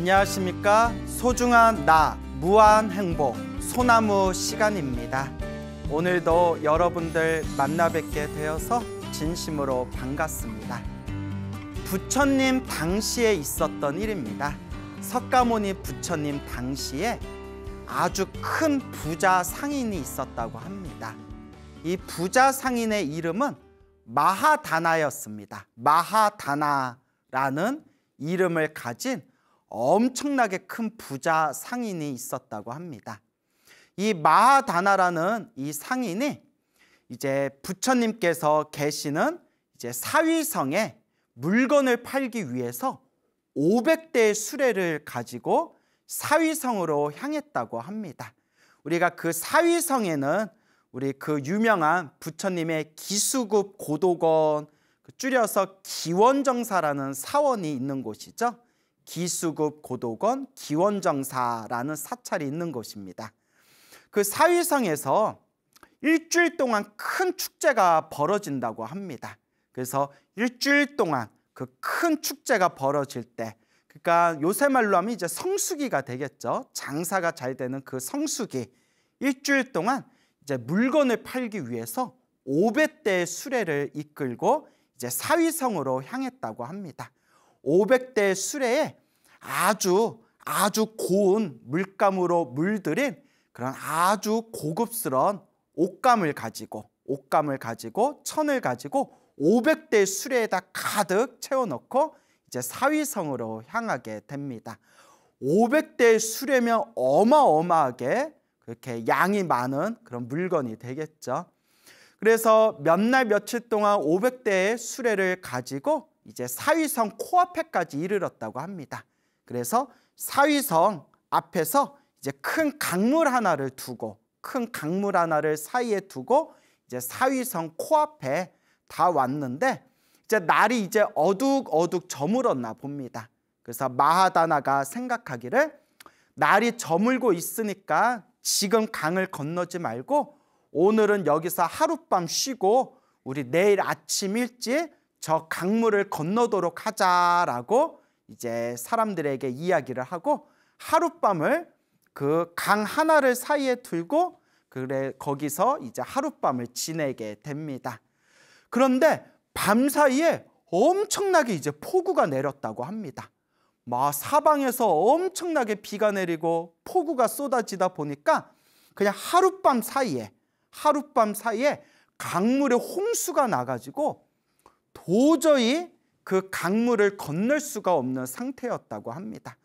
안녕하십니까? 소중한 나, 무한 행복, 소나무 시간입니다. 오늘도 여러분들 만나 뵙게 되어서 진심으로 반갑습니다. 부처님 당시에 있었던 일입니다. 석가모니 부처님 당시에 아주 큰 부자 상인이 있었다고 합니다. 이 부자 상인의 이름은 마하다나였습니다. 마하다나라는 이름을 가진 엄청나게 큰 부자 상인이 있었다고 합니다. 이 마하다나라는 이 상인이 이제 부처님께서 계시는 이제 사위성에 물건을 팔기 위해서 500대의 수레를 가지고 사위성으로 향했다고 합니다. 우리가 그 사위성에는 우리 그 유명한 부처님의 기수급 고도건, 줄여서 기원정사라는 사원이 있는 곳이죠. 기수급 고도건 기원정사라는 사찰이 있는 곳입니다. 그 사위성에서 일주일 동안 큰 축제가 벌어진다고 합니다. 그래서 일주일 동안 그 큰 축제가 벌어질 때, 그러니까 요새 말로 하면 이제 성수기가 되겠죠. 장사가 잘 되는 그 성수기, 일주일 동안 이제 물건을 팔기 위해서 500대의 수레를 이끌고 이제 사위성으로 향했다고 합니다. 500대의 수레에 아주 고운 물감으로 물들인 그런 아주 고급스러운 옷감을 가지고 천을 가지고 500대의 수레에다 가득 채워넣고 이제 사위성으로 향하게 됩니다. 500대의 수레면 어마어마하게 그렇게 양이 많은 그런 물건이 되겠죠. 그래서 몇 날 며칠 동안 500대의 수레를 가지고 이제 사위성 코앞에까지 이르렀다고 합니다. 그래서 사위성 앞에서 이제 큰 강물 하나를 사이에 두고 이제 사위성 코앞에 다 왔는데, 이제 날이 이제 어둑어둑 저물었나 봅니다. 그래서 마하다나가 생각하기를 날이 저물고 있으니까 지금 강을 건너지 말고 오늘은 여기서 하룻밤 쉬고 우리 내일 아침 일찍 저 강물을 건너도록 하자라고 이제 사람들에게 이야기를 하고 하룻밤을 그 강 하나를 사이에 두고 거기서 이제 하룻밤을 지내게 됩니다. 그런데 밤사이에 엄청나게 이제 폭우가 내렸다고 합니다. 사방에서 엄청나게 비가 내리고 폭우가 쏟아지다 보니까 그냥 하룻밤 사이에 강물에 홍수가 나가지고 도저히 그 강물을 건널 수가 없는 상태였다고 합니다.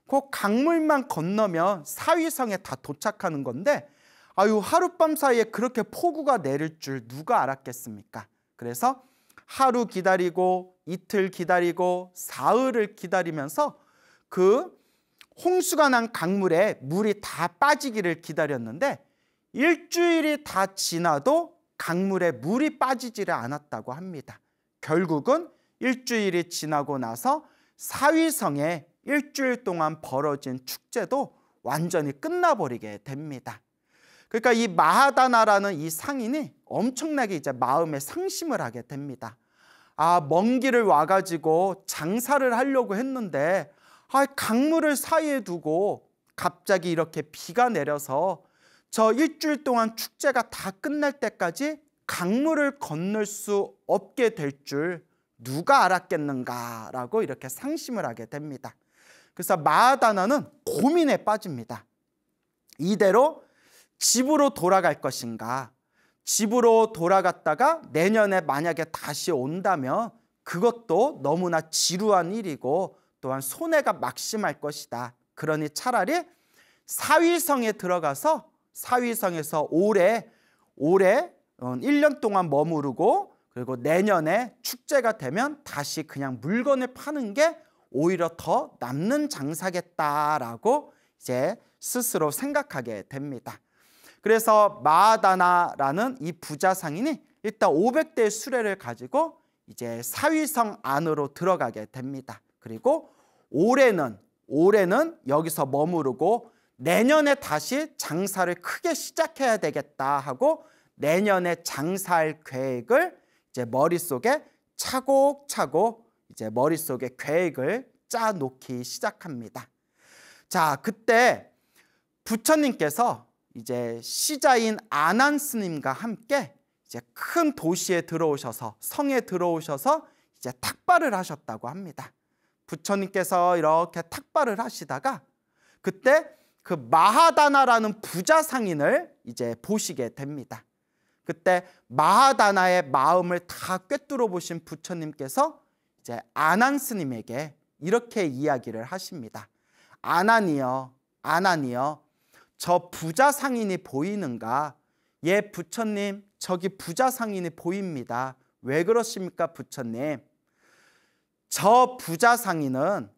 그 강물만 건너면 사위성에 다 도착하는 건데 하룻밤 사이에 그렇게 폭우가 내릴 줄 누가 알았겠습니까? 그래서 하루 기다리고 이틀 기다리고 사흘을 기다리면서 그 홍수가 난 강물에 물이 다 빠지기를 기다렸는데 일주일이 다 지나도 강물에 물이 빠지지를 않았다고 합니다. 결국은 일주일이 지나고 나서 사위성에 일주일 동안 벌어진 축제도 완전히 끝나버리게 됩니다. 그러니까 이 마하다나라는 이 상인이 엄청나게 이제 마음에 상심을 하게 됩니다. 먼 길을 와가지고 장사를 하려고 했는데 강물을 사이에 두고 갑자기 이렇게 비가 내려서 저 일주일 동안 축제가 다 끝날 때까지 강물을 건널 수 없게 될 줄 누가 알았겠는가라고 이렇게 상심을 하게 됩니다. 그래서 마하다나는 고민에 빠집니다. 이대로 집으로 돌아갈 것인가, 집으로 돌아갔다가 내년에 만약에 다시 온다면 그것도 너무나 지루한 일이고 또한 손해가 막심할 것이다. 그러니 차라리 사위성에 들어가서 사위성에서 오래 1년 동안 머무르고 그리고 내년에 축제가 되면 다시 그냥 물건을 파는 게 오히려 더 남는 장사겠다라고 이제 스스로 생각하게 됩니다. 그래서 마하다나라는 이 부자 상인이 일단 500대의 수레를 가지고 이제 사위성 안으로 들어가게 됩니다. 그리고 올해는 여기서 머무르고 내년에 다시 장사를 크게 시작해야 되겠다 하고 내년에 장사할 계획을 이제 머릿속에 차곡차곡 이제 머릿속에 계획을 짜놓기 시작합니다. 자, 그때 부처님께서 이제 시자인 아난 스님과 함께 이제 큰 도시에 들어오셔서, 성에 들어오셔서 이제 탁발을 하셨다고 합니다. 부처님께서 이렇게 탁발을 하시다가 그때 그 마하다나라는 부자 상인을 이제 보시게 됩니다. 그때 마하다나의 마음을 다 꿰뚫어 보신 부처님께서 이제 아난 스님에게 이렇게 이야기를 하십니다. 아난이여, 아난이여, 저 부자 상인이 보이는가? 예, 부처님, 저기 부자 상인이 보입니다. 왜 그러십니까, 부처님? 저 부자 상인은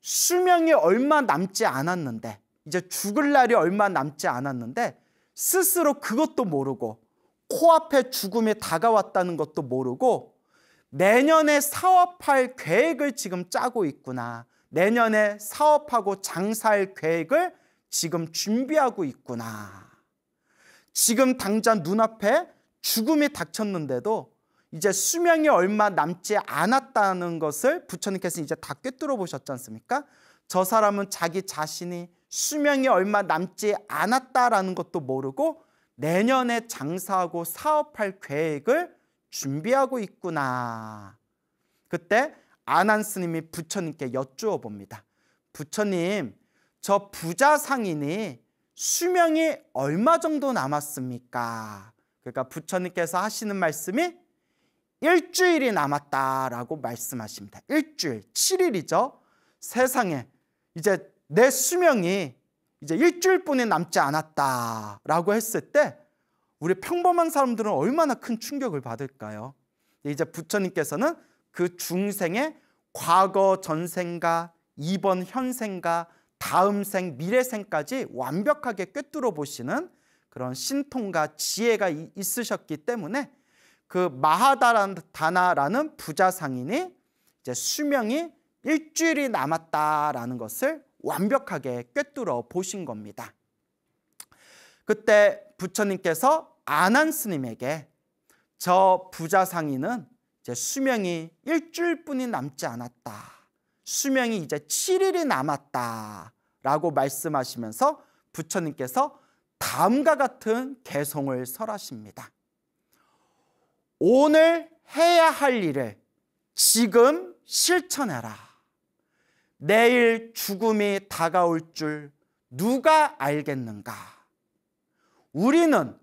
수명이 얼마 남지 않았는데, 이제 죽을 날이 얼마 남지 않았는데 스스로 그것도 모르고 코앞에 죽음이 다가왔다는 것도 모르고 내년에 사업할 계획을 지금 짜고 있구나. 내년에 사업하고 장사할 계획을 지금 준비하고 있구나. 지금 당장 눈앞에 죽음이 닥쳤는데도 이제 수명이 얼마 남지 않았다는 것을 부처님께서 이제 다 꿰뚫어 보셨지 않습니까? 저 사람은 자기 자신이 수명이 얼마 남지 않았다라는 것도 모르고 내년에 장사하고 사업할 계획을 준비하고 있구나. 그때 아난 스님이 부처님께 여쭈어 봅니다. 부처님, 저 부자 상인이 수명이 얼마 정도 남았습니까? 그러니까 부처님께서 하시는 말씀이 일주일이 남았다라고 말씀하십니다. 일주일, 7일이죠. 세상에 이제 내 수명이 이제 일주일뿐이 남지 않았다라고 했을 때 우리 평범한 사람들은 얼마나 큰 충격을 받을까요? 이제 부처님께서는 그 중생의 과거 전생과 이번 현생과 다음 생, 미래생까지 완벽하게 꿰뚫어 보시는 그런 신통과 지혜가 있으셨기 때문에 그 마하다나라는 부자 상인이 이제 수명이 일주일이 남았다라는 것을 완벽하게 꿰뚫어 보신 겁니다. 그때 부처님께서 아난 스님에게 저 부자 상인은 이제 수명이 일주일뿐이 남지 않았다. 수명이 이제 7일이 남았다라고 말씀하시면서 부처님께서 다음과 같은 개송을 설하십니다. 오늘 해야 할 일을 지금 실천해라. 내일 죽음이 다가올 줄 누가 알겠는가? 우리는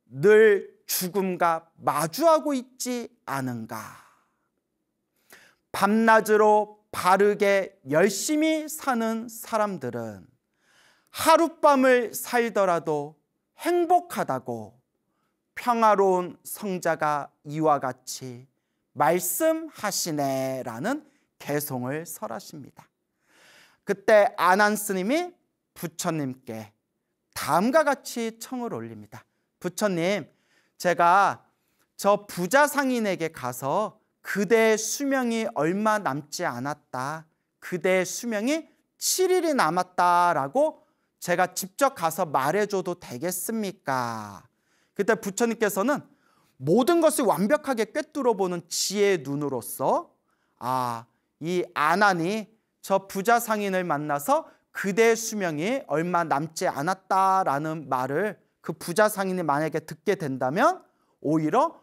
늘 죽음과 마주하고 있지 않은가? 밤낮으로 바르게 열심히 사는 사람들은 하룻밤을 살더라도 행복하다고 평화로운 성자가 이와 같이 말씀하시네라는 개송을 설하십니다. 그때 아난 스님이 부처님께 다음과 같이 청을 올립니다. 부처님, 제가 저 부자 상인에게 가서 그대의 수명이 얼마 남지 않았다, 그대의 수명이 7일이 남았다라고 제가 직접 가서 말해줘도 되겠습니까? 그때 부처님께서는 모든 것을 완벽하게 꿰뚫어보는 지혜의 눈으로서 이 아난이 저 부자 상인을 만나서 그대의 수명이 얼마 남지 않았다라는 말을 그 부자 상인이 만약에 듣게 된다면 오히려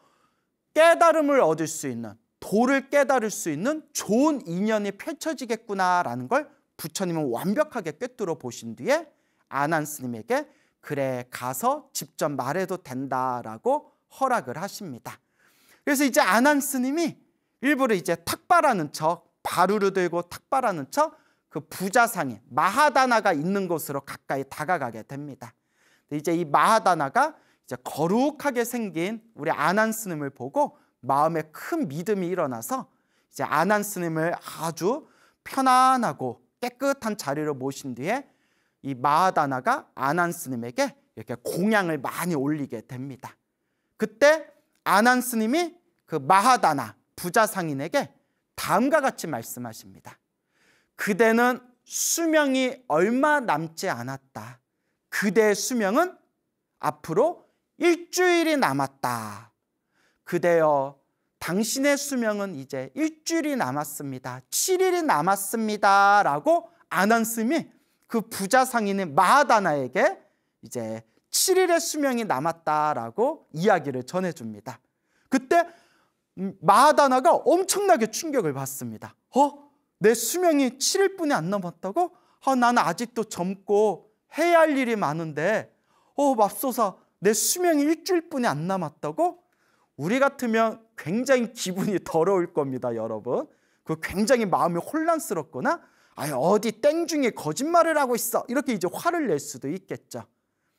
깨달음을 얻을 수 있는, 도를 깨달을 수 있는 좋은 인연이 펼쳐지겠구나라는 걸 부처님은 완벽하게 꿰뚫어 보신 뒤에 아난 스님에게 그래, 가서 직접 말해도 된다라고 허락을 하십니다. 그래서 이제 아난 스님이 일부러 이제 탁발하는 척, 바루를 들고 탁발하는 척 그 부자 상인 마하다나가 있는 곳으로 가까이 다가가게 됩니다. 이제 이 마하다나가 이제 거룩하게 생긴 우리 아난 스님을 보고 마음에 큰 믿음이 일어나서 이제 아난 스님을 아주 편안하고 깨끗한 자리로 모신 뒤에 이 마하다나가 아난 스님에게 이렇게 공양을 많이 올리게 됩니다. 그때 아난 스님이 그 마하다나 부자 상인에게 다음과 같이 말씀하십니다. 그대는 수명이 얼마 남지 않았다. 그대의 수명은 앞으로 일주일이 남았다. 그대여, 당신의 수명은 이제 일주일이 남았습니다. 7일이 남았습니다. 라고 아난 스님이 그 부자 상인인 마하다나에게 이제 7일의 수명이 남았다라고 이야기를 전해줍니다. 그때 마하다나가 엄청나게 충격을 받습니다. 내 수명이 7일뿐이 안 남았다고? 나는 아직도 젊고 해야 할 일이 많은데 맙소사 내 수명이 일주일뿐이 안 남았다고? 우리 같으면 굉장히 기분이 더러울 겁니다, 여러분. 그 굉장히 마음이 혼란스럽거나 어디 땡중에 거짓말을 하고 있어 이렇게 이제 화를 낼 수도 있겠죠.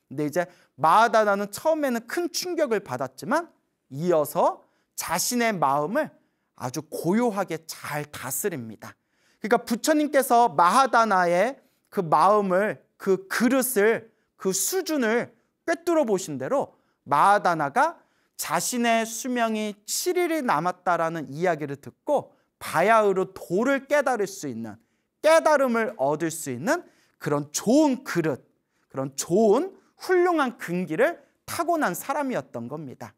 근데 이제 마하다나는 처음에는 큰 충격을 받았지만 이어서 자신의 마음을 아주 고요하게 잘 다스립니다. 그러니까 부처님께서 마하다나의 그 마음을, 그 그릇을, 그 수준을 꿰뚫어 보신 대로 마하다나가 자신의 수명이 7일이 남았다라는 이야기를 듣고 바야흐로 도를 깨달을 수 있는, 깨달음을 얻을 수 있는 그런 좋은 그릇, 그런 좋은 훌륭한 근기를 타고난 사람이었던 겁니다.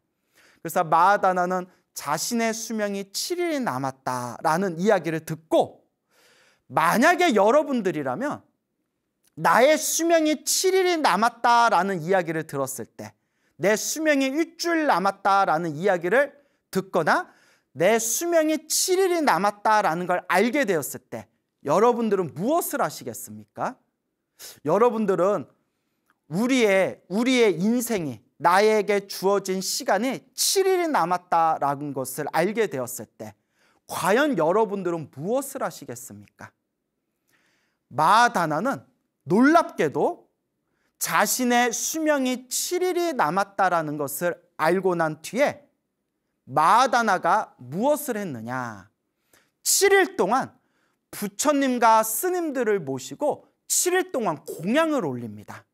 그래서 마하다나는 자신의 수명이 7일이 남았다라는 이야기를 듣고, 만약에 여러분들이라면 나의 수명이 7일이 남았다라는 이야기를 들었을 때, 내 수명이 일주일 남았다라는 이야기를 듣거나 내 수명이 7일이 남았다라는 걸 알게 되었을 때 여러분들은 무엇을 하시겠습니까? 여러분들은 우리의 인생이, 나에게 주어진 시간이 7일이 남았다라는 것을 알게 되었을 때 과연 여러분들은 무엇을 하시겠습니까? 마하다나는 놀랍게도 자신의 수명이 7일이 남았다라는 것을 알고 난 뒤에 마하다나가 무엇을 했느냐? 7일 동안 부처님과 스님들을 모시고 7일 동안 공양을 올립니다.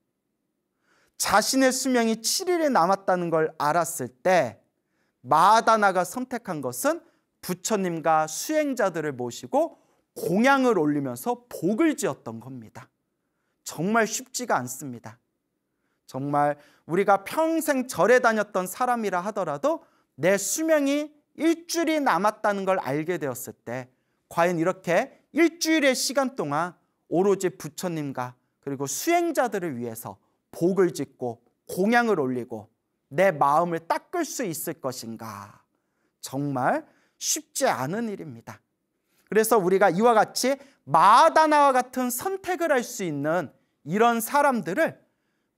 자신의 수명이 7일이 남았다는 걸 알았을 때 마하다나가 선택한 것은 부처님과 수행자들을 모시고 공양을 올리면서 복을 지었던 겁니다. 정말 쉽지가 않습니다. 정말 우리가 평생 절에 다녔던 사람이라 하더라도 내 수명이 일주일이 남았다는 걸 알게 되었을 때 과연 이렇게 일주일의 시간 동안 오로지 부처님과 그리고 수행자들을 위해서 복을 짓고 공양을 올리고 내 마음을 닦을 수 있을 것인가? 정말 쉽지 않은 일입니다. 그래서 우리가 이와 같이 마하다나와 같은 선택을 할 수 있는 이런 사람들을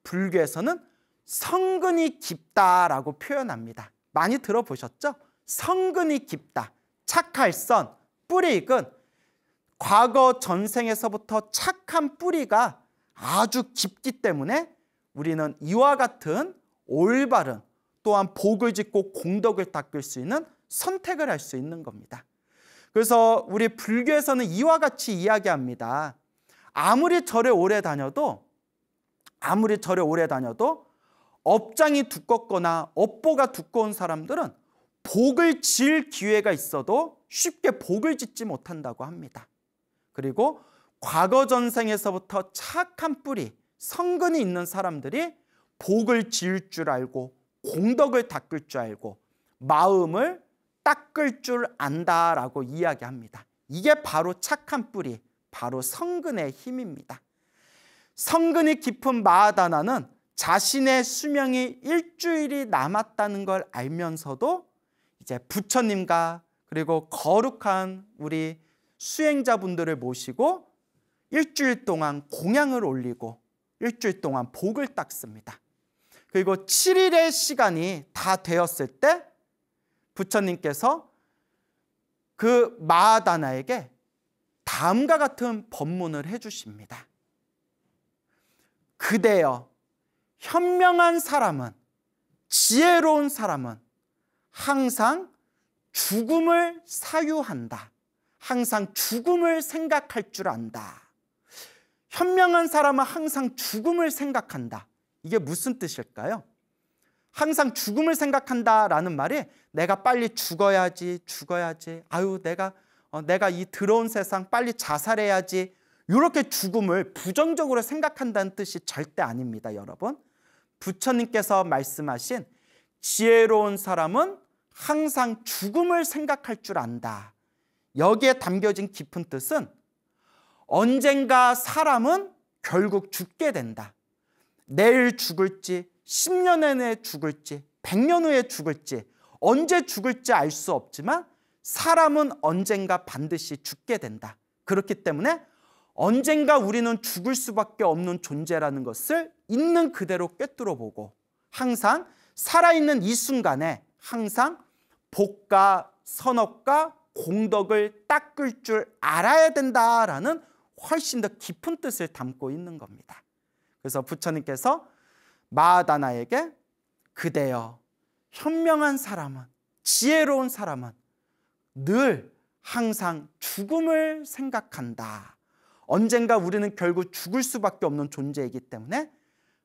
불교에서는 성근이 깊다라고 표현합니다. 많이 들어보셨죠? 성근이 깊다. 착할선, 뿌리 익은, 과거 전생에서부터 착한 뿌리가 아주 깊기 때문에 우리는 이와 같은 올바른, 또한 복을 짓고 공덕을 닦을 수 있는 선택을 할 수 있는 겁니다. 그래서 우리 불교에서는 이와 같이 이야기합니다. 아무리 절에 오래 다녀도 업장이 두껍거나 업보가 두꺼운 사람들은 복을 지을 기회가 있어도 쉽게 복을 짓지 못한다고 합니다. 그리고 과거 전생에서부터 착한 뿌리, 성근이 있는 사람들이 복을 지을 줄 알고 공덕을 닦을 줄 알고 마음을 닦을 줄 안다라고 이야기합니다. 이게 바로 착한 뿌리, 바로 성근의 힘입니다. 성근이 깊은 마하다나는 자신의 수명이 일주일이 남았다는 걸 알면서도 이제 부처님과 그리고 거룩한 우리 수행자분들을 모시고 일주일 동안 공양을 올리고 일주일 동안 복을 닦습니다. 그리고 7일의 시간이 다 되었을 때 부처님께서 그 마하다나에게 다음과 같은 법문을 해주십니다. 그대여, 현명한 사람은, 지혜로운 사람은 항상 죽음을 사유한다. 항상 죽음을 생각할 줄 안다. 현명한 사람은 항상 죽음을 생각한다. 이게 무슨 뜻일까요? 항상 죽음을 생각한다라는 말이 내가 빨리 죽어야지. 아유, 내가 이 더러운 세상 빨리 자살해야지. 이렇게 죽음을 부정적으로 생각한다는 뜻이 절대 아닙니다, 여러분. 부처님께서 말씀하신 지혜로운 사람은 항상 죽음을 생각할 줄 안다. 여기에 담겨진 깊은 뜻은 언젠가 사람은 결국 죽게 된다. 내일 죽을지, 10년 내에 죽을지, 100년 후에 죽을지, 언제 죽을지 알 수 없지만 사람은 언젠가 반드시 죽게 된다. 그렇기 때문에 언젠가 우리는 죽을 수밖에 없는 존재라는 것을 있는 그대로 꿰뚫어 보고 항상 살아있는 이 순간에 항상 복과 선업과 공덕을 닦을 줄 알아야 된다라는 훨씬 더 깊은 뜻을 담고 있는 겁니다. 그래서 부처님께서 마하다나에게 그대여 현명한 사람은, 지혜로운 사람은 늘 항상 죽음을 생각한다. 언젠가 우리는 결국 죽을 수밖에 없는 존재이기 때문에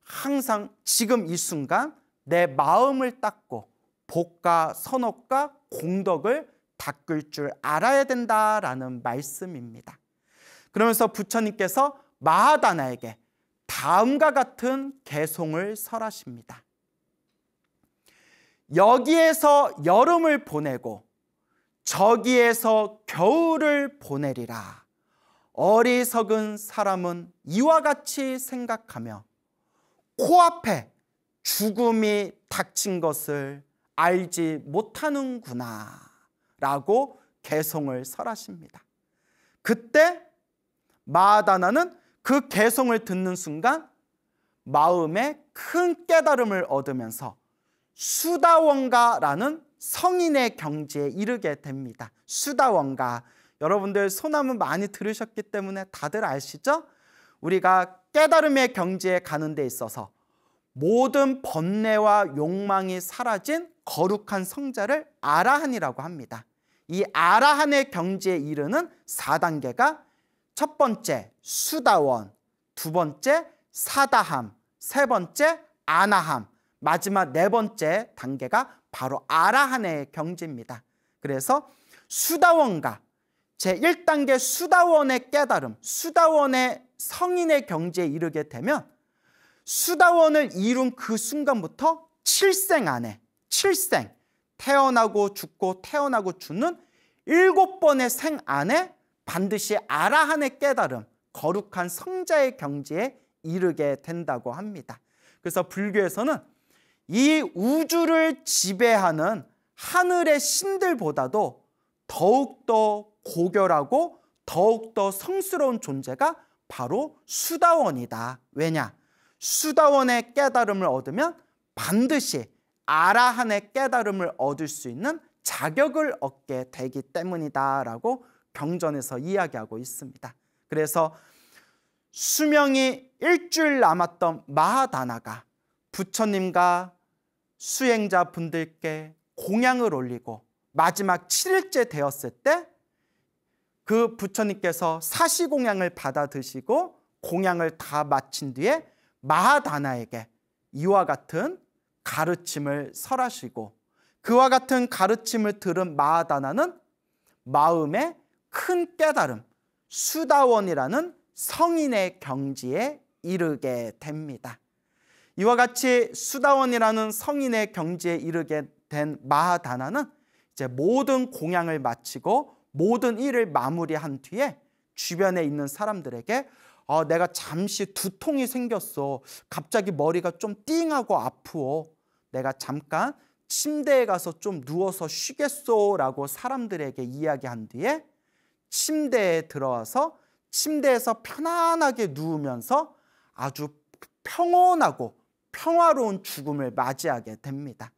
항상 지금 이 순간 내 마음을 닦고 복과 선업과 공덕을 닦을 줄 알아야 된다라는 말씀입니다. 그러면서 부처님께서 마하다나에게 다음과 같은 개송을 설하십니다. 여기에서 여름을 보내고 저기에서 겨울을 보내리라. 어리석은 사람은 이와 같이 생각하며 코앞에 죽음이 닥친 것을 알지 못하는구나 라고 개송을 설하십니다. 그때 마하다나는 그 개송을 듣는 순간 마음에 큰 깨달음을 얻으면서 수다원가라는 성인의 경지에 이르게 됩니다. 수다원가, 여러분들 소나무 많이 들으셨기 때문에 다들 아시죠? 우리가 깨달음의 경지에 가는 데 있어서 모든 번뇌와 욕망이 사라진 거룩한 성자를 아라한이라고 합니다. 이 아라한의 경지에 이르는 4단계가 첫 번째 수다원, 두 번째 사다함, 세 번째 아나함, 마지막 네 번째 단계가 바로 아라한의 경지입니다. 그래서 수다원가, 제1단계 수다원의 깨달음, 수다원의 성인의 경지에 이르게 되면 수다원을 이룬 그 순간부터 7생 안에, 7생, 태어나고 죽고 태어나고 죽는 7번의 생 안에 반드시 아라한의 깨달음, 거룩한 성자의 경지에 이르게 된다고 합니다. 그래서 불교에서는 이 우주를 지배하는 하늘의 신들보다도 더욱더 고결하고 더욱더 성스러운 존재가 바로 수다원이다. 왜냐? 수다원의 깨달음을 얻으면 반드시 아라한의 깨달음을 얻을 수 있는 자격을 얻게 되기 때문이다라고 경전에서 이야기하고 있습니다. 그래서 수명이 일주일 남았던 마하다나가 부처님과 수행자분들께 공양을 올리고 마지막 7일째 되었을 때 그 부처님께서 사시공양을 받아 드시고 공양을 다 마친 뒤에 마하다나에게 이와 같은 가르침을 설하시고 그와 같은 가르침을 들은 마하다나는 마음에 큰 깨달음, 수다원이라는 성인의 경지에 이르게 됩니다. 이와 같이 수다원이라는 성인의 경지에 이르게 된 마하다나는 이제 모든 공양을 마치고 모든 일을 마무리한 뒤에 주변에 있는 사람들에게 내가 잠시 두통이 생겼어. 갑자기 머리가 좀 띵하고 아프어. 내가 잠깐 침대에 가서 좀 누워서 쉬겠소 라고 사람들에게 이야기한 뒤에 침대에 들어와서 침대에서 편안하게 누우면서 아주 평온하고 평화로운 죽음을 맞이하게 됩니다.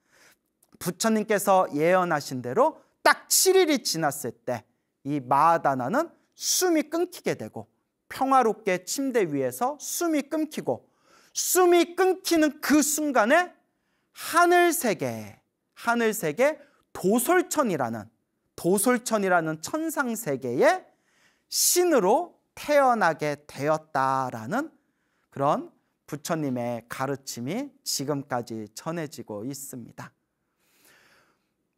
부처님께서 예언하신 대로 딱 7일이 지났을 때 이 마하다나는 숨이 끊기게 되고 평화롭게 침대 위에서 숨이 끊기고 숨이 끊기는 그 순간에 하늘세계 도솔천이라는 천상세계의 신으로 태어나게 되었다라는 그런 부처님의 가르침이 지금까지 전해지고 있습니다.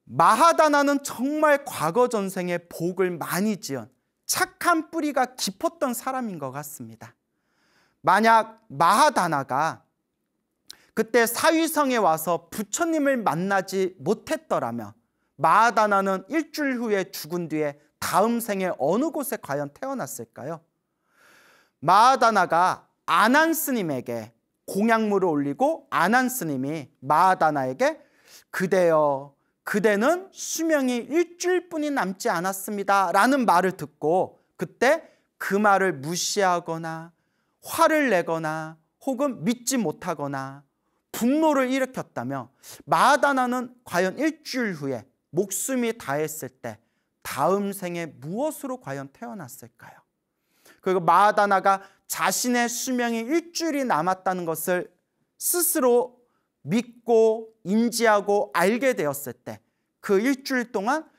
마하다나는 정말 과거 전생에 복을 많이 지은 착한 뿌리가 깊었던 사람인 것 같습니다. 만약 마하다나가 그때 사위성에 와서 부처님을 만나지 못했더라면 마하다나는 일주일 후에 죽은 뒤에 다음 생에 어느 곳에 과연 태어났을까요? 마하다나가 아난 스님에게 공양물을 올리고 아난 스님이 마하다나에게 그대여, 그대는 수명이 일주일뿐이 남지 않았습니다 라는 말을 듣고 그때 그 말을 무시하거나 화를 내거나 혹은 믿지 못하거나 분노를 일으켰다며 마하다나는 과연 일주일 후에 목숨이 다했을 때 다음 생에 무엇으로 과연 태어났을까요? 그리고 마하다나가 자신의 수명이 일주일이 남았다는 것을 스스로 믿고 인지하고 알게 되었을 때 그 일주일 동안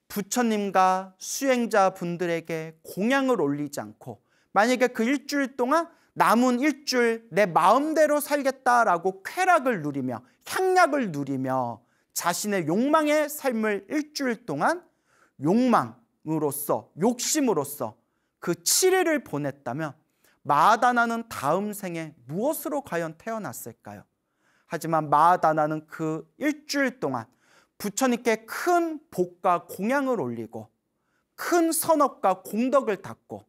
부처님과 수행자분들에게 공양을 올리지 않고 만약에 그 일주일 동안 남은 일주일 내 마음대로 살겠다라고 쾌락을 누리며 향락을 누리며 자신의 욕망의 삶을 일주일 동안 욕망으로서 욕심으로서 그 7일을 보냈다면 마하다나는 다음 생에 무엇으로 과연 태어났을까요? 하지만 마하다나는 그 일주일 동안 부처님께 큰 복과 공양을 올리고 큰 선업과 공덕을 닦고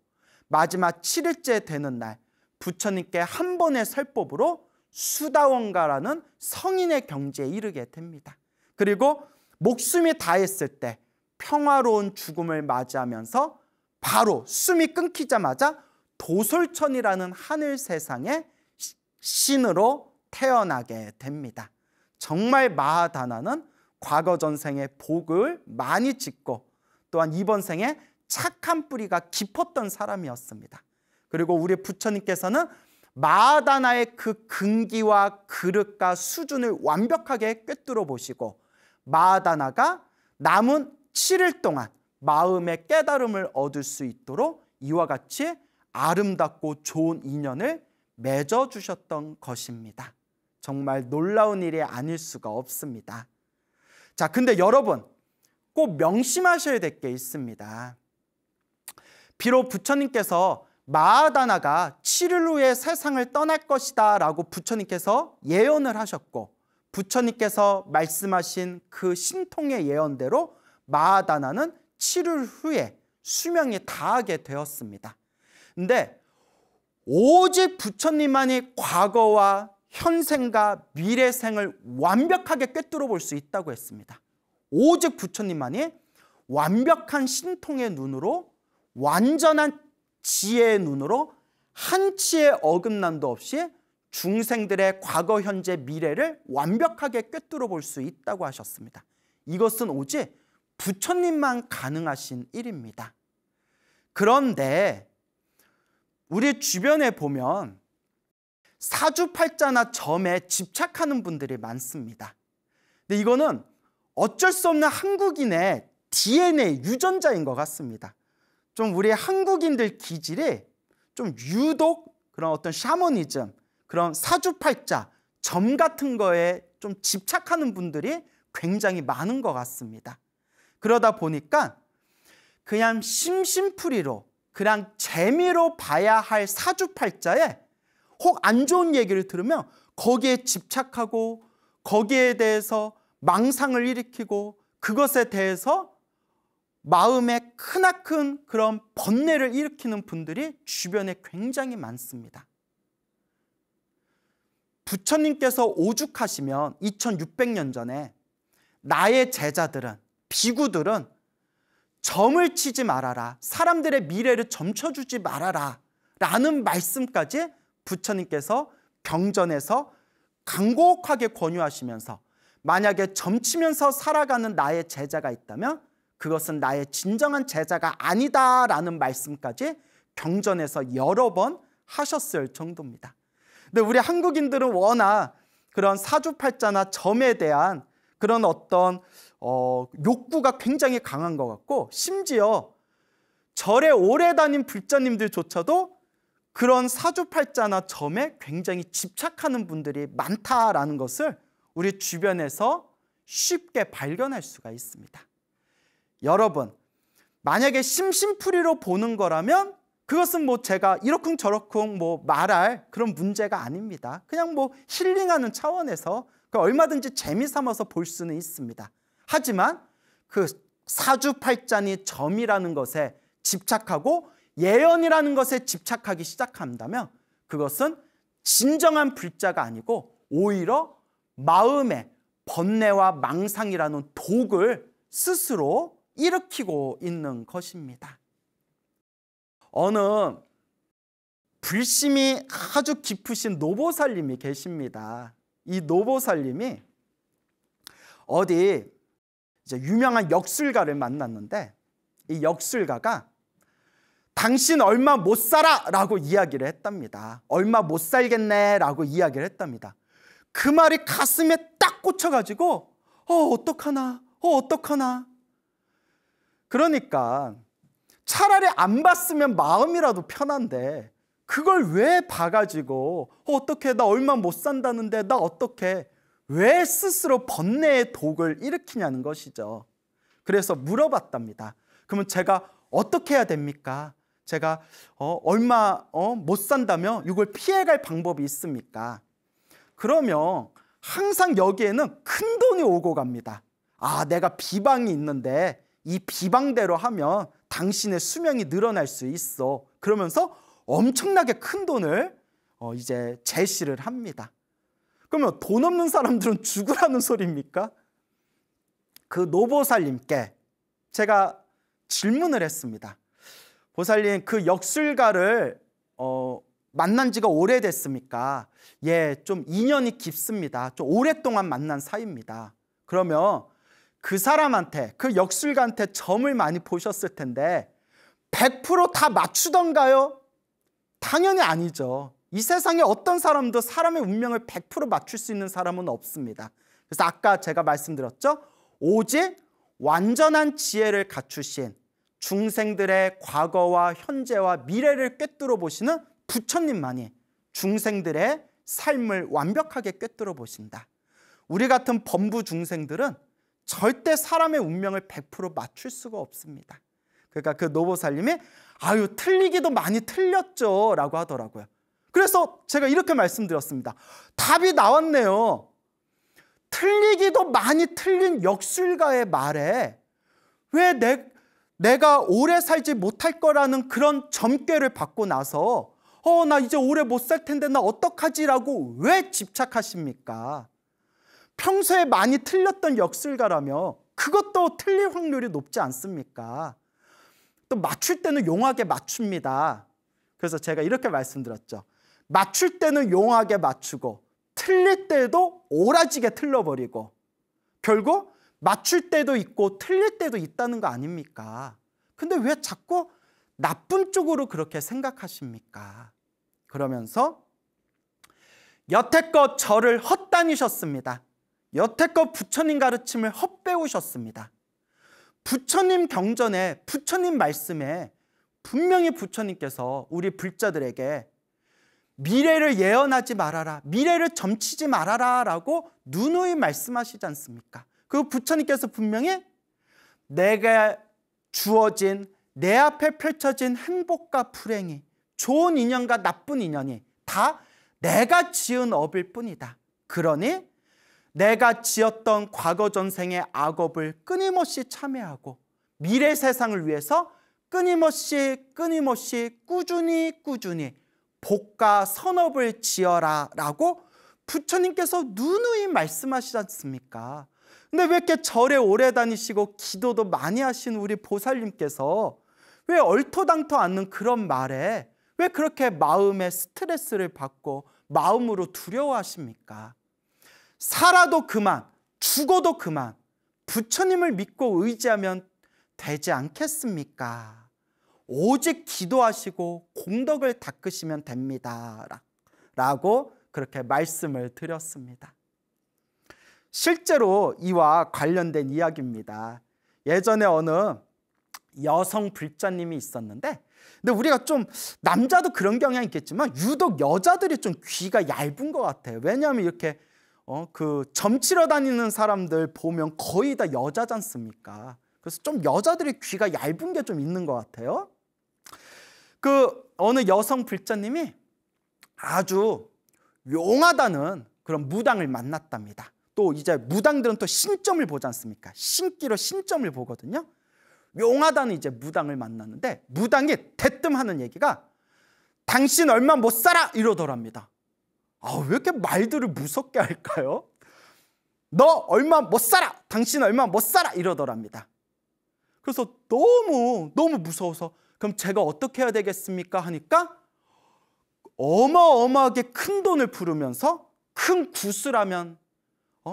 마지막 7일째 되는 날 부처님께 한 번의 설법으로 수다원가라는 성인의 경지에 이르게 됩니다. 그리고 목숨이 다했을 때 평화로운 죽음을 맞이하면서 바로 숨이 끊기자마자 도솔천이라는 하늘 세상의 신으로 태어나게 됩니다. 정말 마하다나는 과거 전생의 복을 많이 짓고 또한 이번 생에 착한 뿌리가 깊었던 사람이었습니다. 그리고 우리 부처님께서는 마하다나의 그 근기와 그릇과 수준을 완벽하게 꿰뚫어 보시고 마하다나가 남은 7일 동안 마음의 깨달음을 얻을 수 있도록 이와 같이 아름답고 좋은 인연을 맺어주셨던 것입니다. 정말 놀라운 일이 아닐 수가 없습니다. 자, 근데 여러분 꼭 명심하셔야 될 게 있습니다. 비록 부처님께서 마하다나가 7일 후에 세상을 떠날 것이다 라고 부처님께서 예언을 하셨고 부처님께서 말씀하신 그 신통의 예언대로 마하다나는 7일 후에 수명이 다하게 되었습니다. 근데 오직 부처님만이 과거와 현생과 미래생을 완벽하게 꿰뚫어 볼 수 있다고 했습니다. 오직 부처님만이 완벽한 신통의 눈으로 완전한 지혜의 눈으로 한치의 어긋남도 없이 중생들의 과거, 현재, 미래를 완벽하게 꿰뚫어 볼 수 있다고 하셨습니다. 이것은 오직 부처님만 가능하신 일입니다. 그런데 우리 주변에 보면 사주팔자나 점에 집착하는 분들이 많습니다. 근데 이거는 어쩔 수 없는 한국인의 DNA 유전자인 것 같습니다. 좀 우리 한국인들 기질이 좀 유독 그런 어떤 샤머니즘, 그런 사주팔자, 점 같은 거에 좀 집착하는 분들이 굉장히 많은 것 같습니다. 그러다 보니까 그냥 심심풀이로 그냥 재미로 봐야 할 사주팔자에 혹 안 좋은 얘기를 들으면 거기에 집착하고 거기에 대해서 망상을 일으키고 그것에 대해서 마음에 크나큰 그런 번뇌를 일으키는 분들이 주변에 굉장히 많습니다. 부처님께서 오죽하시면 2600년 전에 나의 제자들은, 비구들은 점을 치지 말아라, 사람들의 미래를 점쳐주지 말아라 라는 말씀까지 부처님께서 경전에서 간곡하게 권유하시면서 만약에 점치면서 살아가는 나의 제자가 있다면 그것은 나의 진정한 제자가 아니다라는 말씀까지 경전에서 여러 번 하셨을 정도입니다. 근데 우리 한국인들은 워낙 그런 사주팔자나 점에 대한 그런 어떤 욕구가 굉장히 강한 것 같고 심지어 절에 오래 다닌 불자님들조차도 그런 사주팔자나 점에 굉장히 집착하는 분들이 많다라는 것을 우리 주변에서 쉽게 발견할 수가 있습니다. 여러분, 만약에 심심풀이로 보는 거라면 그것은 뭐 제가 이러쿵저러쿵 뭐 말할 그런 문제가 아닙니다. 그냥 뭐 힐링하는 차원에서 얼마든지 재미삼아서 볼 수는 있습니다. 하지만 그 사주팔자니 점이라는 것에 집착하고 예언이라는 것에 집착하기 시작한다면 그것은 진정한 불자가 아니고 오히려 마음의 번뇌와 망상이라는 독을 스스로 일으키고 있는 것입니다. 어느 불심이 아주 깊으신 노보살님이 계십니다. 이 노보살님이 어디 이제 유명한 역술가를 만났는데 이 역술가가 당신 얼마 못 살아 라고 이야기를 했답니다. 얼마 못 살겠네 라고 이야기를 했답니다. 그 말이 가슴에 딱 꽂혀가지고 어떡하나 어떡하나. 그러니까 차라리 안 봤으면 마음이라도 편한데 그걸 왜 봐가지고 어떡해 나 얼마 못 산다는데 나 어떡해, 왜 스스로 번뇌의 독을 일으키냐는 것이죠. 그래서 물어봤답니다. 그러면 제가 어떻게 해야 됩니까? 제가 얼마 못 산다며 이걸 피해갈 방법이 있습니까? 그러면 항상 여기에는 큰 돈이 오고 갑니다. 아, 내가 비방이 있는데 이 비방대로 하면 당신의 수명이 늘어날 수 있어. 그러면서 엄청나게 큰 돈을 이제 제시를 합니다. 그러면 돈 없는 사람들은 죽으라는 소리입니까? 그 노보살님께 제가 질문을 했습니다. 보살님, 그 역술가를 만난 지가 오래됐습니까? 예, 좀 인연이 깊습니다. 좀 오랫동안 만난 사이입니다. 그러면 그 사람한테, 그 역술가한테 점을 많이 보셨을 텐데 100% 다 맞추던가요? 당연히 아니죠. 이 세상에 어떤 사람도 사람의 운명을 100% 맞출 수 있는 사람은 없습니다. 그래서 아까 제가 말씀드렸죠. 오직 완전한 지혜를 갖추신 중생들의 과거와 현재와 미래를 꿰뚫어 보시는 부처님만이 중생들의 삶을 완벽하게 꿰뚫어 보신다. 우리 같은 범부 중생들은 절대 사람의 운명을 100% 맞출 수가 없습니다. 그러니까 그 노보살님이 아유 틀리기도 많이 틀렸죠 라고 하더라고요. 그래서 제가 이렇게 말씀드렸습니다. 답이 나왔네요. 틀리기도 많이 틀린 역술가의 말에 왜 내가 오래 살지 못할 거라는 그런 점괘를 받고 나서 나 이제 오래 못 살 텐데 나 어떡하지라고 왜 집착하십니까? 평소에 많이 틀렸던 역술가라며 그것도 틀릴 확률이 높지 않습니까? 또 맞출 때는 용하게 맞춥니다. 그래서 제가 이렇게 말씀드렸죠. 맞출 때는 용하게 맞추고 틀릴 때도 오라지게 틀려버리고 결국 맞출 때도 있고 틀릴 때도 있다는 거 아닙니까? 근데 왜 자꾸 나쁜 쪽으로 그렇게 생각하십니까? 그러면서 여태껏 저를 헛다니셨습니다. 여태껏 부처님 가르침을 헛배우셨습니다. 부처님 경전에, 부처님 말씀에 분명히 부처님께서 우리 불자들에게 미래를 예언하지 말아라, 미래를 점치지 말아라 라고 누누이 말씀하시지 않습니까? 그 부처님께서 분명히 내가 주어진, 내 앞에 펼쳐진 행복과 불행이, 좋은 인연과 나쁜 인연이 다 내가 지은 업일 뿐이다. 그러니 내가 지었던 과거 전생의 악업을 끊임없이 참회하고 미래 세상을 위해서 끊임없이 꾸준히 복과 선업을 지어라 라고 부처님께서 누누이 말씀하시지 않습니까? 근데 왜 이렇게 절에 오래 다니시고 기도도 많이 하신 우리 보살님께서 왜 얼토당토 않는 그런 말에 왜 그렇게 마음에 스트레스를 받고 마음으로 두려워하십니까? 살아도 그만, 죽어도 그만 부처님을 믿고 의지하면 되지 않겠습니까? 오직 기도하시고 공덕을 닦으시면 됩니다 라고 그렇게 말씀을 드렸습니다. 실제로 이와 관련된 이야기입니다. 예전에 어느 여성 불자님이 있었는데, 근데 우리가 좀 남자도 그런 경향이 있겠지만 유독 여자들이 좀 귀가 얇은 것 같아요. 왜냐하면 이렇게 그 점치러 다니는 사람들 보면 거의 다 여자지 않습니까? 그래서 좀 여자들이 귀가 얇은 게 좀 있는 것 같아요. 그 어느 여성 불자님이 아주 용하다는 그런 무당을 만났답니다. 또 이제 무당들은 또 신점을 보지 않습니까? 신기로 신점을 보거든요. 용하다는 이제 무당을 만났는데 무당이 대뜸 하는 얘기가 당신 얼마 못 살아 이러더랍니다. 왜 이렇게 말들을 무섭게 할까요? 너 얼마 못 살아, 당신 얼마 못 살아 이러더랍니다. 그래서 너무 무서워서 그럼 제가 어떻게 해야 되겠습니까 하니까 어마어마하게 큰 돈을 부르면서 큰 구슬하면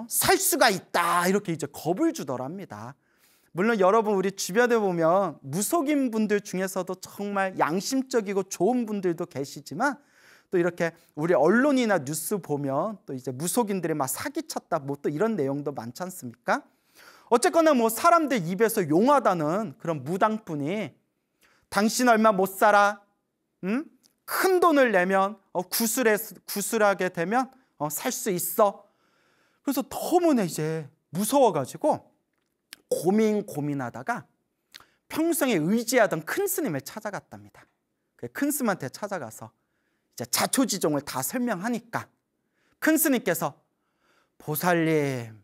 살 수가 있다 이렇게 이제 겁을 주더랍니다. 물론 여러분 우리 주변에 보면 무속인 분들 중에서도 정말 양심적이고 좋은 분들도 계시지만 또 이렇게 우리 언론이나 뉴스 보면 또 이제 무속인들이 막 사기쳤다 뭐 또 이런 내용도 많지 않습니까? 어쨌거나 뭐 사람들 입에서 용하다는 그런 무당분이 당신 얼마 못 살아, 큰 돈을 내면 구슬하게 되면 살 수 있어. 그래서 너무나 이제 무서워가지고 고민하다가 평생에 의지하던 큰 스님을 찾아갔답니다. 큰 스님한테 찾아가서 이제 자초지종을 다 설명하니까 큰 스님께서 보살님,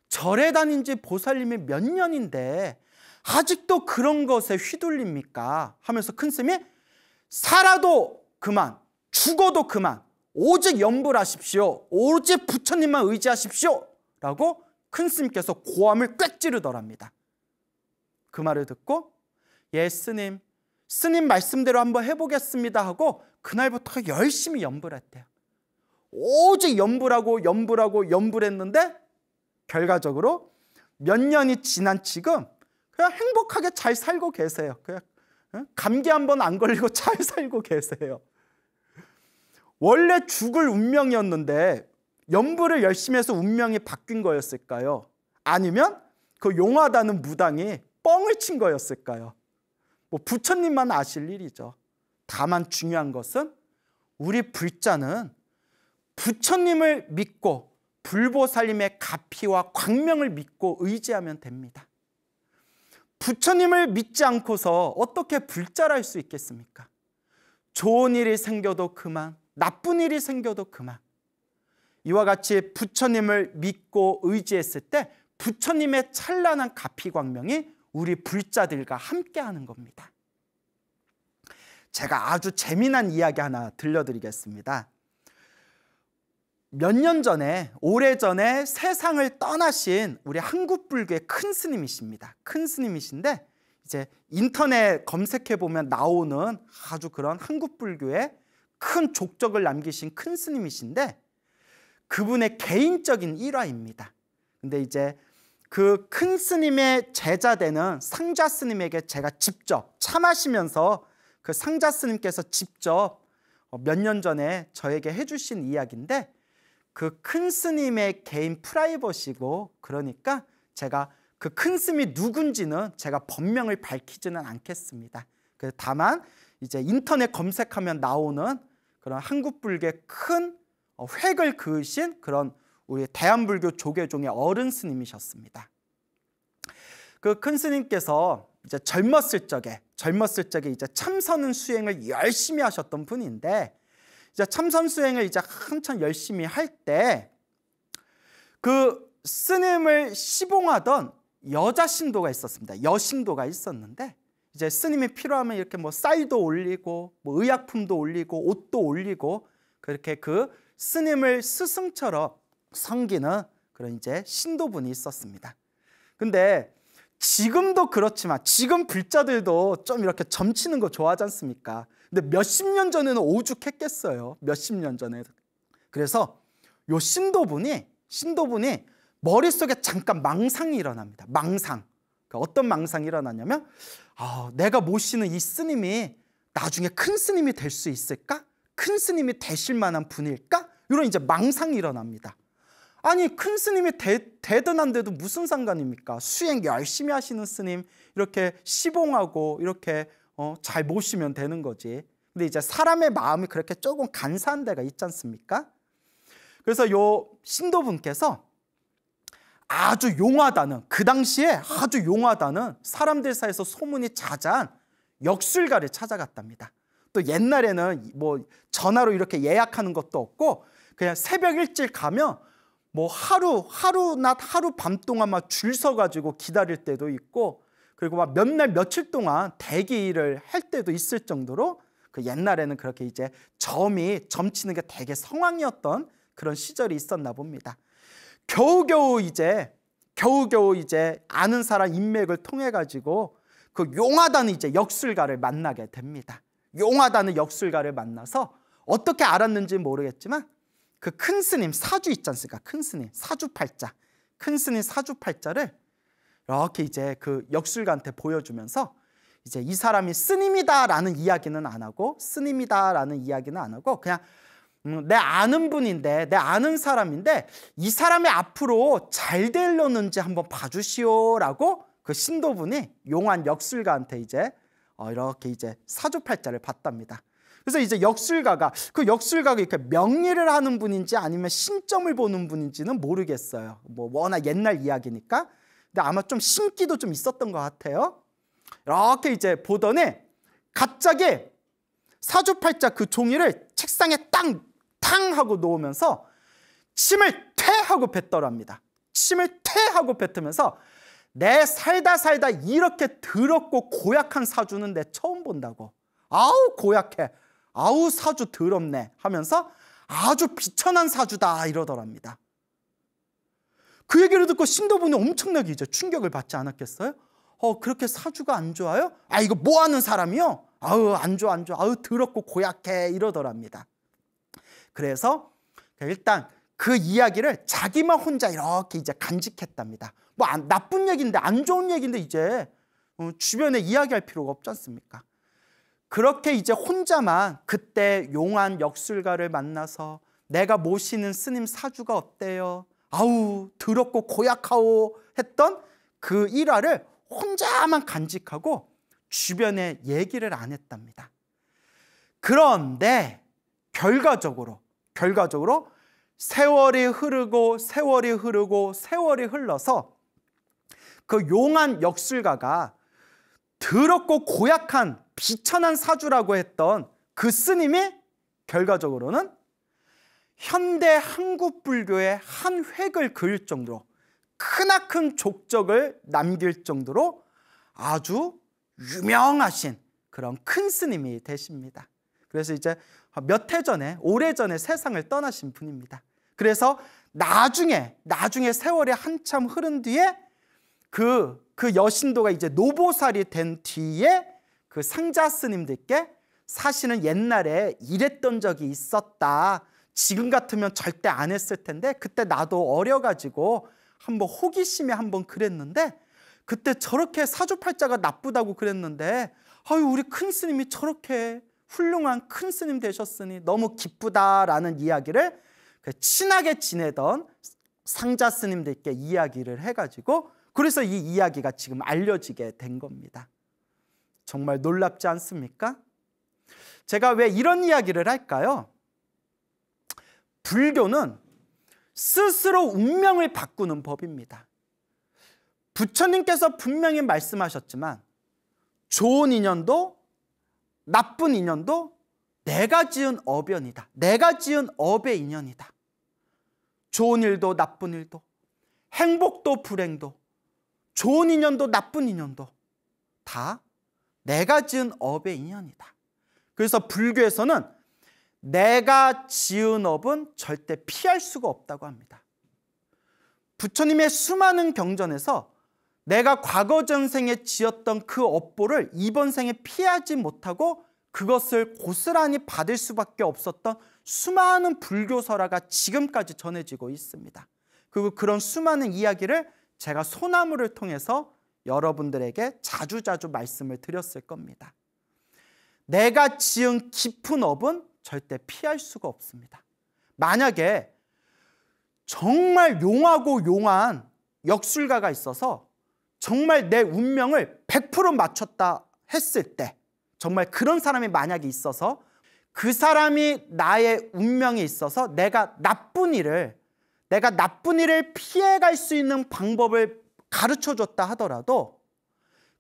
절에 다닌 지 보살님이 몇 년인데 아직도 그런 것에 휘둘립니까? 하면서 큰 스님이 살아도 그만, 죽어도 그만, 오직 염불하십시오. 오직 부처님만 의지하십시오. 라고 큰 스님께서 고함을 꽥 지르더랍니다. 그 말을 듣고 예 스님 말씀대로 한번 해보겠습니다 하고 그날부터 열심히 염불했대요. 오직 염불했는데 결과적으로 몇 년이 지난 지금 그냥 행복하게 잘 살고 계세요. 그냥 감기 한번 안 걸리고 잘 살고 계세요. 원래 죽을 운명이었는데 염불을 열심히 해서 운명이 바뀐 거였을까요? 아니면 그 용하다는 무당이 뻥을 친 거였을까요? 뭐 부처님만 아실 일이죠. 다만 중요한 것은 우리 불자는 부처님을 믿고 불보살님의 가피와 광명을 믿고 의지하면 됩니다. 부처님을 믿지 않고서 어떻게 불자를 할 수 있겠습니까? 좋은 일이 생겨도 그만, 나쁜 일이 생겨도 그만. 이와 같이 부처님을 믿고 의지했을 때 부처님의 찬란한 가피광명이 우리 불자들과 함께하는 겁니다. 제가 아주 재미난 이야기 하나 들려드리겠습니다. 몇 년 전에, 오래전에 세상을 떠나신 우리 한국불교의 큰 스님이십니다. 큰 스님이신데 이제 인터넷 검색해 보면 나오는 아주 그런 한국불교의 큰 족적을 남기신 큰 스님이신데 그분의 개인적인 일화입니다. 근데 이제 그 큰 스님의 제자 되는 상자 스님에게 제가 직접 차 마시면서 그 상자 스님께서 직접 몇 년 전에 저에게 해주신 이야기인데 그 큰 스님의 개인 프라이버시고 그러니까 제가 그 큰 스님이 누군지는 제가 본명을 밝히지는 않겠습니다. 다만 이제 인터넷 검색하면 나오는 그런 한국불교의 큰 획을 그으신 그런 우리 대한불교 조계종의 어른 스님이셨습니다. 그 큰 스님께서 이제 젊었을 적에 이제 참선 수행을 열심히 하셨던 분인데 이제 참선 수행을 이제 한참 열심히 할 때 그 스님을 시봉하던 여자 신도가 있었습니다. 여신도가 있었는데 이제 스님이 필요하면 이렇게 뭐 쌀도 올리고 뭐 의약품도 올리고 옷도 올리고 그렇게 그 스님을 스승처럼 섬기는 그런 이제 신도분이 있었습니다. 근데 지금도 그렇지만 지금 불자들도 좀 이렇게 점치는 거 좋아하지 않습니까? 근데 몇십 년 전에는 오죽했겠어요. 몇십 년 전에. 그래서 요 신도분이 머릿속에 잠깐 망상이 일어납니다. 망상. 그러니까 어떤 망상이 일어나냐면 내가 모시는 이 스님이 나중에 큰 스님이 될 수 있을까? 큰 스님이 되실 만한 분일까? 이런 이제 망상이 일어납니다. 아니 큰 스님이 되든 안 돼도 무슨 상관입니까? 수행 열심히 하시는 스님 이렇게 시봉하고 이렇게 잘 모시면 되는 거지. 근데 이제 사람의 마음이 그렇게 조금 간사한 데가 있지 않습니까? 그래서 요 신도분께서 아주 용하다는, 그 당시에 아주 용하다는 사람들 사이에서 소문이 자자한 역술가를 찾아갔답니다. 또 옛날에는 뭐 전화로 이렇게 예약하는 것도 없고 그냥 새벽 일찍 가면 뭐 하루 밤 동안 막 줄 서가지고 기다릴 때도 있고 그리고 막 몇 날 며칠 동안 대기를 할 때도 있을 정도로 그 옛날에는 그렇게 이제 점치는 게 되게 성황이었던 그런 시절이 있었나 봅니다. 겨우겨우 이제 아는 사람 인맥을 통해 가지고 그 용하다는 이제 역술가를 만나게 됩니다. 용하다는 역술가를 만나서 어떻게 알았는지 모르겠지만 그 큰 스님 사주 있지 않습니까? 큰 스님 사주팔자, 큰 스님 사주팔자를 이렇게 이제 그 역술가한테 보여주면서 이제 이 사람이 스님이다라는 이야기는 안 하고 그냥 내 아는 분인데, 내 아는 사람인데 이 사람이 앞으로 잘 되려는지 한번 봐주시오라고 그 신도분이 용한 역술가한테 이제 이렇게 이제 사주팔자를 봤답니다. 그래서 이제 역술가가 이렇게 명리를 하는 분인지 아니면 신점을 보는 분인지는 모르겠어요. 뭐 워낙 옛날 이야기니까. 근데 아마 좀 신기도 좀 있었던 것 같아요. 이렇게 이제 보더니 갑자기 사주팔자 그 종이를 책상에 탕 하고 놓으면서 침을 퇴 하고 뱉더랍니다. 침을 퇴 하고 뱉으면서 내 살다 이렇게 더럽고 고약한 사주는 내 처음 본다고. 아우 고약해, 아우 사주 더럽네 하면서 아주 비천한 사주다 이러더랍니다. 그 얘기를 듣고 신도분이 엄청나게 이제 충격을 받지 않았겠어요? 그렇게 사주가 안 좋아요? 이거 뭐 하는 사람이요? 아우 안 좋아, 아우 더럽고 고약해 이러더랍니다. 그래서 일단 그 이야기를 자기만 혼자 이렇게 이제 간직했답니다. 뭐 나쁜 얘기인데, 안 좋은 얘기인데 이제 주변에 이야기할 필요가 없지 않습니까? 그렇게 이제 혼자만 그때 용한 역술가를 만나서 내가 모시는 스님 사주가 어때요? 아우 더럽고 고약하오 했던 그 일화를 혼자만 간직하고 주변에 얘기를 안 했답니다. 그런데 결과적으로 세월이 흘러서 그 용한 역술가가 더럽고 고약한 비천한 사주라고 했던 그 스님이 결과적으로는 현대 한국 불교의 한 획을 그을 정도로 크나큰 족적을 남길 정도로 아주 유명하신 그런 큰 스님이 되십니다. 그래서 이제 몇 해 전에, 오래전에 세상을 떠나신 분입니다. 그래서 나중에 세월이 한참 흐른 뒤에 그 여신도가 이제 노보살이 된 뒤에 그 상자 스님들께 사실은 옛날에 이랬던 적이 있었다. 지금 같으면 절대 안 했을 텐데 그때 나도 어려가지고 한번 호기심에 한번 그랬는데 그때 저렇게 사주팔자가 나쁘다고 그랬는데 아유 우리 큰 스님이 저렇게 훌륭한 큰 스님 되셨으니 너무 기쁘다라는 이야기를 친하게 지내던 상자 스님들께 이야기를 해가지고 그래서 이 이야기가 지금 알려지게 된 겁니다. 정말 놀랍지 않습니까? 제가 왜 이런 이야기를 할까요? 불교는 스스로 운명을 바꾸는 법입니다. 부처님께서 분명히 말씀하셨지만 좋은 인연도 나쁜 인연도 내가 지은 어변이다. 내가 지은 업의 인연이다. 좋은 일도 나쁜 일도 행복도 불행도 좋은 인연도 나쁜 인연도 다 내가 지은 업의 인연이다. 그래서 불교에서는 내가 지은 업은 절대 피할 수가 없다고 합니다. 부처님의 수많은 경전에서 내가 과거 전생에 지었던 그 업보를 이번 생에 피하지 못하고 그것을 고스란히 받을 수밖에 없었던 수많은 불교설화가 지금까지 전해지고 있습니다. 그리고 그런 수많은 이야기를 제가 소나무를 통해서 여러분들에게 자주자주 말씀을 드렸을 겁니다. 내가 지은 깊은 업은 절대 피할 수가 없습니다. 만약에 정말 용하고 용한 역술가가 있어서 정말 내 운명을 100% 맞췄다 했을 때 정말 그런 사람이 만약에 있어서 그 사람이 나의 운명에 있어서 내가 나쁜 일을 피해갈 수 있는 방법을 가르쳐줬다 하더라도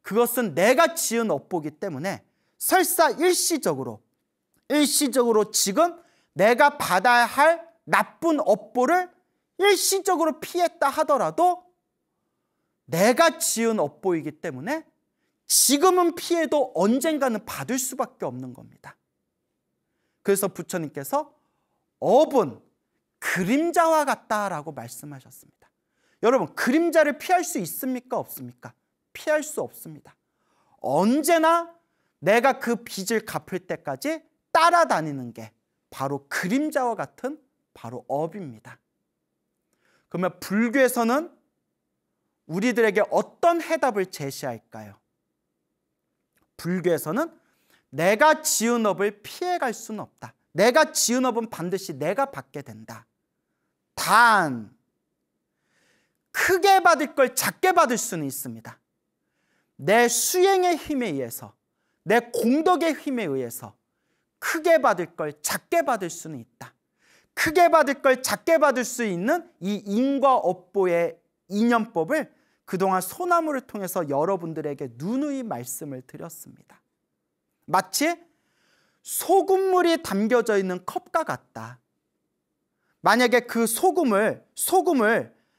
그것은 내가 지은 업보기 때문에 설사 일시적으로 지금 내가 받아야 할 나쁜 업보를 일시적으로 피했다 하더라도 내가 지은 업보이기 때문에 지금은 피해도 언젠가는 받을 수밖에 없는 겁니다. 그래서 부처님께서 업은 그림자와 같다라고 말씀하셨습니다. 여러분, 그림자를 피할 수 있습니까? 없습니까? 피할 수 없습니다. 언제나 내가 그 빚을 갚을 때까지 따라다니는 게 바로 그림자와 같은 바로 업입니다. 그러면 불교에서는 우리들에게 어떤 해답을 제시할까요? 불교에서는 내가 지은 업을 피해갈 수는 없다. 내가 지은 업은 반드시 내가 받게 된다. 단 크게 받을 걸 작게 받을 수는 있습니다. 내 수행의 힘에 의해서, 내 공덕의 힘에 의해서 크게 받을 걸 작게 받을 수는 있다. 크게 받을 걸 작게 받을 수 있는 이 인과 업보의 인연법을 그동안 소나무를 통해서 여러분들에게 누누이 말씀을 드렸습니다. 마치 소금물이 담겨져 있는 컵과 같다. 만약에 그 소금을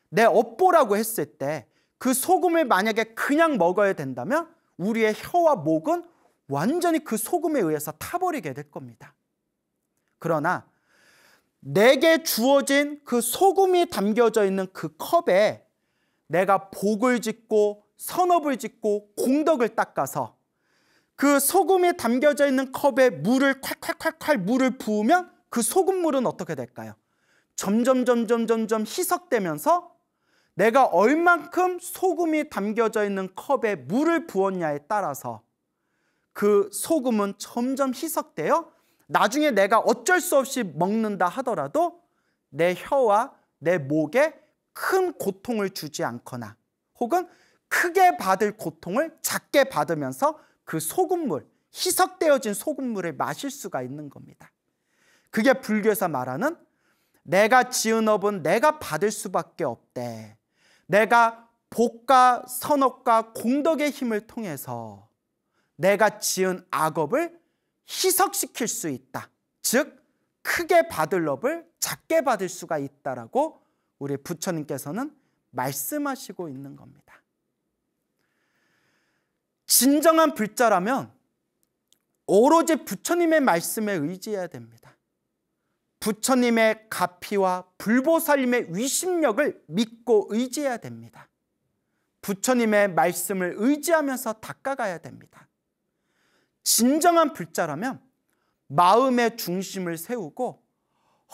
내 업보라고 했을 때 그 소금을 만약에 그냥 먹어야 된다면 우리의 혀와 목은 완전히 그 소금에 의해서 타버리게 될 겁니다. 그러나 내게 주어진 그 소금이 담겨져 있는 그 컵에 내가 복을 짓고 선업을 짓고 공덕을 닦아서 그 소금이 담겨져 있는 컵에 물을 콸콸콸콸 물을 부으면 그 소금물은 어떻게 될까요? 점점 희석되면서 내가 얼만큼 소금이 담겨져 있는 컵에 물을 부었냐에 따라서 그 소금은 점점 희석되어 나중에 내가 어쩔 수 없이 먹는다 하더라도 내 혀와 내 목에 큰 고통을 주지 않거나 혹은 크게 받을 고통을 작게 받으면서 그 소금물, 희석되어진 소금물을 마실 수가 있는 겁니다. 그게 불교에서 말하는 내가 지은 업은 내가 받을 수밖에 없대. 내가 복과 선업과 공덕의 힘을 통해서 내가 지은 악업을 희석시킬 수 있다. 즉 크게 받을 업을 작게 받을 수가 있다라고 우리 부처님께서는 말씀하시고 있는 겁니다. 진정한 불자라면 오로지 부처님의 말씀에 의지해야 됩니다. 부처님의 가피와 불보살님의 위심력을 믿고 의지해야 됩니다. 부처님의 말씀을 의지하면서 닦아가야 됩니다. 진정한 불자라면 마음의 중심을 세우고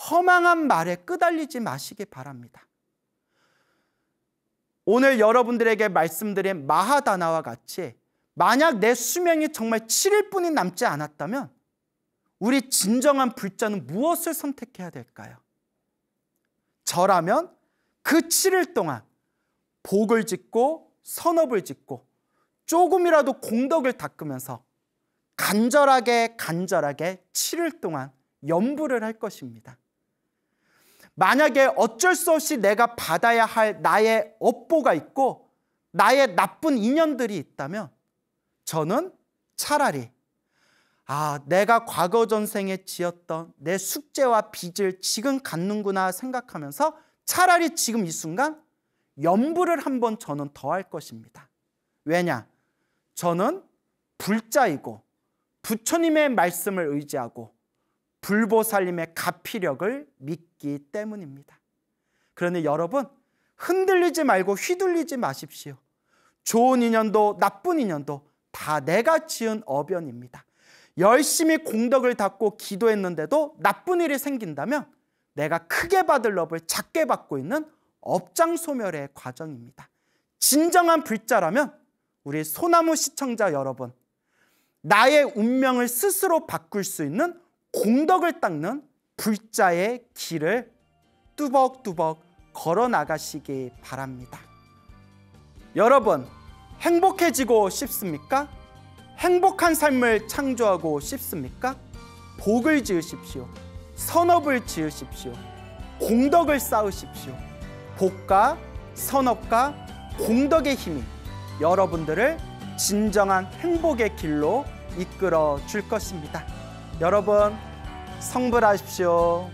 허망한 말에 끄달리지 마시기 바랍니다. 오늘 여러분들에게 말씀드린 마하다나와 같이 만약 내 수명이 정말 7일뿐이 남지 않았다면 우리 진정한 불자는 무엇을 선택해야 될까요? 저라면 그 7일 동안 복을 짓고 선업을 짓고 조금이라도 공덕을 닦으면서 간절하게 7일 동안 염불을 할 것입니다. 만약에 어쩔 수 없이 내가 받아야 할 나의 업보가 있고 나의 나쁜 인연들이 있다면 저는 차라리 내가 과거 전생에 지었던 내 숙제와 빚을 지금 갚는구나 생각하면서 차라리 지금 이 순간 염불을 한번 저는 더 할 것입니다. 왜냐? 저는 불자이고 부처님의 말씀을 의지하고 불보살님의 가피력을 믿기 때문입니다. 그러니 여러분 흔들리지 말고 휘둘리지 마십시오. 좋은 인연도 나쁜 인연도 다 내가 지은 어변입니다. 열심히 공덕을 닦고 기도했는데도 나쁜 일이 생긴다면 내가 크게 받을 업을 작게 받고 있는 업장소멸의 과정입니다. 진정한 불자라면 우리 소나무 시청자 여러분, 나의 운명을 스스로 바꿀 수 있는 공덕을 닦는 불자의 길을 뚜벅뚜벅 걸어 나가시기 바랍니다. 여러분, 행복해지고 싶습니까? 행복한 삶을 창조하고 싶습니까? 복을 지으십시오. 선업을 지으십시오. 공덕을 쌓으십시오. 복과 선업과 공덕의 힘이 여러분들을 진정한 행복의 길로 이끌어 줄 것입니다. 여러분, 성불하십시오.